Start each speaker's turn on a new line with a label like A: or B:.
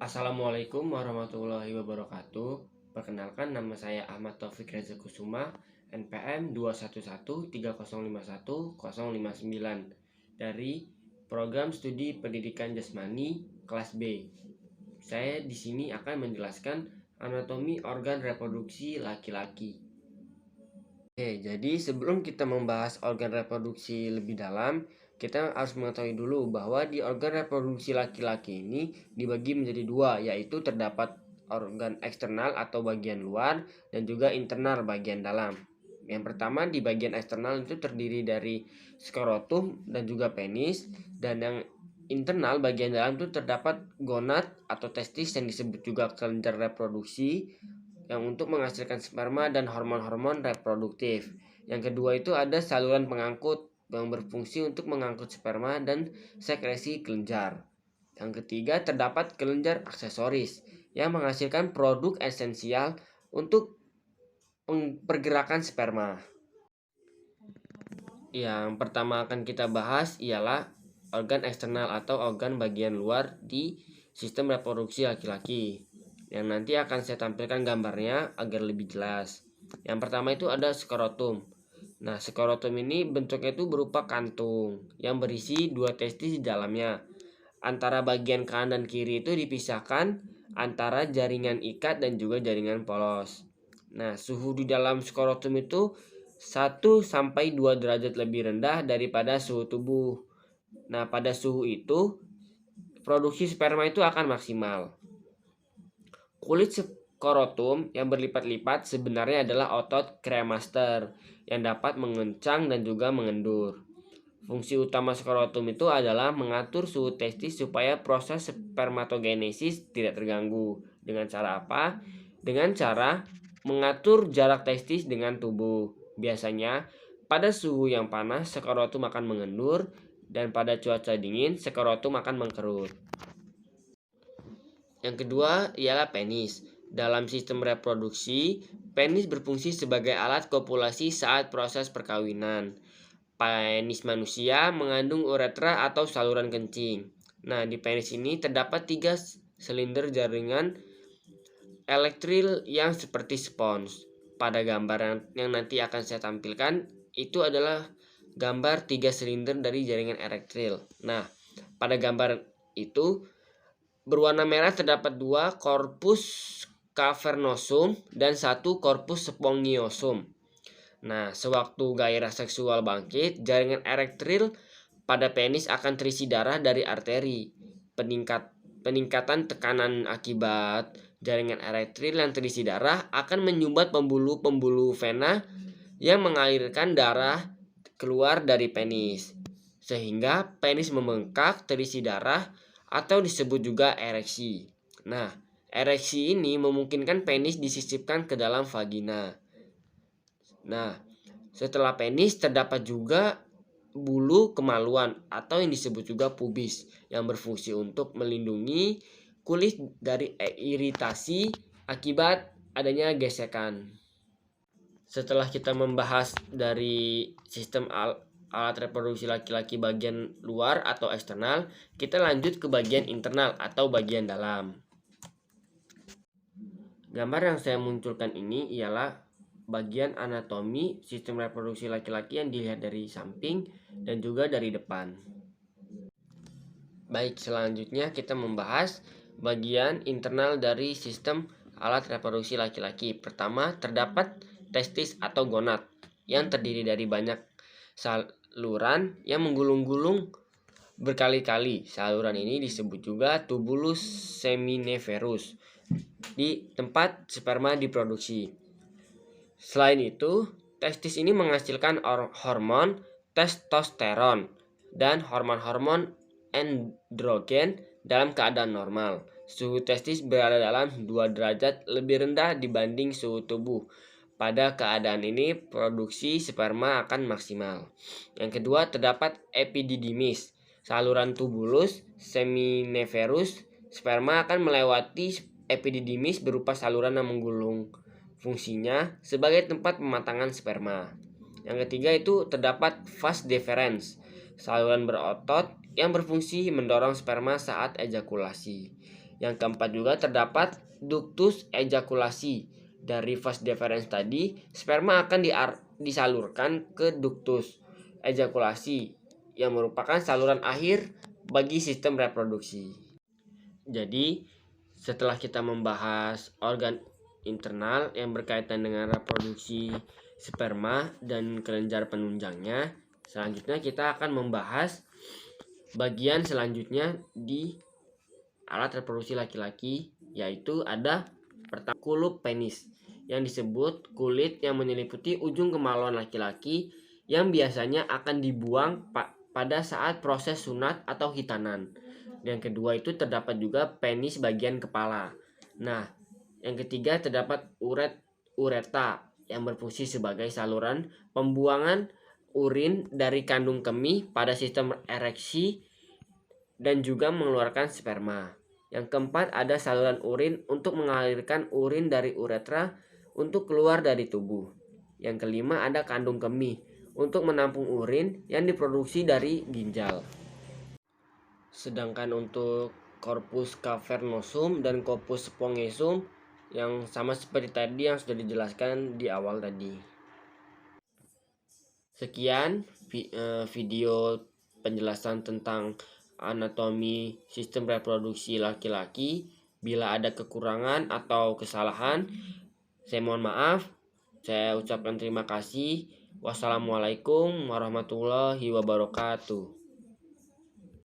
A: Assalamualaikum warahmatullahi wabarakatuh. Perkenalkan, nama saya Ahmad Taufik Reza Kusuma, NPM 21130510059 dari Program Studi Pendidikan Jasmani kelas B. Saya di sini akan menjelaskan anatomi organ reproduksi laki-laki. Oke, jadi sebelum kita membahas organ reproduksi lebih dalam, kita harus mengetahui dulu bahwa di organ reproduksi laki-laki ini dibagi menjadi dua, yaitu terdapat organ eksternal atau bagian luar dan juga internal bagian dalam. Yang pertama, di bagian eksternal itu terdiri dari skrotum dan juga penis, dan yang internal bagian dalam itu terdapat gonad atau testis yang disebut juga kelenjar reproduksi yang untuk menghasilkan sperma dan hormon-hormon reproduktif. Yang kedua itu ada saluran pengangkut yang berfungsi untuk mengangkut sperma dan sekresi kelenjar. Yang ketiga terdapat kelenjar aksesoris yang menghasilkan produk esensial untuk pergerakan sperma. Yang pertama akan kita bahas ialah organ eksternal atau organ bagian luar di sistem reproduksi laki-laki, yang nanti akan saya tampilkan gambarnya agar lebih jelas. Yang pertama itu ada skrotum. Nah, skrotum ini bentuknya itu berupa kantung yang berisi dua testis di dalamnya. Antara bagian kanan dan kiri itu dipisahkan antara jaringan ikat dan juga jaringan polos. Nah, suhu di dalam skrotum itu 1-2 derajat lebih rendah daripada suhu tubuh. Nah, pada suhu itu produksi sperma itu akan maksimal. Kulit skrotum yang berlipat-lipat sebenarnya adalah otot kremaster yang dapat mengencang dan juga mengendur. Fungsi utama skrotum itu adalah mengatur suhu testis supaya proses spermatogenesis tidak terganggu. Dengan cara apa? Dengan cara mengatur jarak testis dengan tubuh. Biasanya pada suhu yang panas skrotum akan mengendur, dan pada cuaca dingin skrotum akan mengkerut. Yang kedua ialah penis. Dalam sistem reproduksi, penis berfungsi sebagai alat kopulasi saat proses perkawinan. Penis manusia mengandung uretra atau saluran kencing. Nah, di penis ini terdapat 3 silinder jaringan elektril yang seperti spons. Pada gambar yang nanti akan saya tampilkan, itu adalah gambar 3 silinder dari jaringan elektril. Nah, pada gambar itu berwarna merah terdapat 2 korpus cavernosum dan 1 korpus spongiosum. Nah, sewaktu gairah seksual bangkit, jaringan erektil pada penis akan terisi darah dari arteri. Peningkatan tekanan akibat jaringan erektil yang terisi darah akan menyumbat pembuluh-pembuluh vena yang mengalirkan darah keluar dari penis, sehingga penis membengkak terisi darah atau disebut juga ereksi. Nah, ereksi ini memungkinkan penis disisipkan ke dalam vagina. Nah, setelah penis terdapat juga bulu kemaluan atau yang disebut juga pubis yang berfungsi untuk melindungi kulit dari iritasi akibat adanya gesekan. Setelah kita membahas dari sistem alat reproduksi laki-laki bagian luar atau eksternal, kita lanjut ke bagian internal atau bagian dalam. Gambar yang saya munculkan ini ialah bagian anatomi sistem reproduksi laki-laki yang dilihat dari samping dan juga dari depan. Baik, selanjutnya kita membahas bagian internal dari sistem alat reproduksi laki-laki. Pertama, terdapat testis atau gonad yang terdiri dari banyak saluran yang menggulung-gulung berkali-kali. Saluran ini disebut juga tubulus seminiferus di tempat sperma diproduksi. Selain itu, testis ini menghasilkan hormon testosteron dan hormon-hormon androgen dalam keadaan normal. Suhu testis berada dalam 2 derajat lebih rendah dibanding suhu tubuh. Pada keadaan ini, produksi sperma akan maksimal. Yang kedua, terdapat epididymis, saluran tubulus seminiferus. Sperma akan melewati epididymis berupa saluran yang menggulung. Fungsinya sebagai tempat pematangan sperma. Yang ketiga itu terdapat vas deferens, saluran berotot yang berfungsi mendorong sperma saat ejakulasi. Yang keempat juga terdapat ductus ejakulasi. Dari vas deferens tadi, sperma akan disalurkan ke ductus ejakulasi yang merupakan saluran akhir bagi sistem reproduksi. Jadi, setelah kita membahas organ internal yang berkaitan dengan reproduksi sperma dan kelenjar penunjangnya, selanjutnya kita akan membahas bagian selanjutnya di alat reproduksi laki-laki, yaitu ada pertama kulup penis, yang disebut kulit yang menyeliputi ujung kemaluan laki-laki yang biasanya akan dibuang pada saat proses sunat atau hitanan. Yang kedua itu terdapat juga penis bagian kepala. Nah, yang ketiga terdapat ureta yang berfungsi sebagai saluran pembuangan urin dari kandung kemih pada sistem ereksi dan juga mengeluarkan sperma. Yang keempat ada saluran urin untuk mengalirkan urin dari uretra untuk keluar dari tubuh. Yang kelima ada kandung kemih untuk menampung urin yang diproduksi dari ginjal. Sedangkan untuk corpus cavernosum dan corpus spongiosum yang sama seperti tadi yang sudah dijelaskan di awal tadi. Sekian video penjelasan tentang anatomi sistem reproduksi laki-laki. Bila ada kekurangan atau kesalahan, saya mohon maaf. Saya ucapkan terima kasih. Wassalamualaikum warahmatullahi wabarakatuh.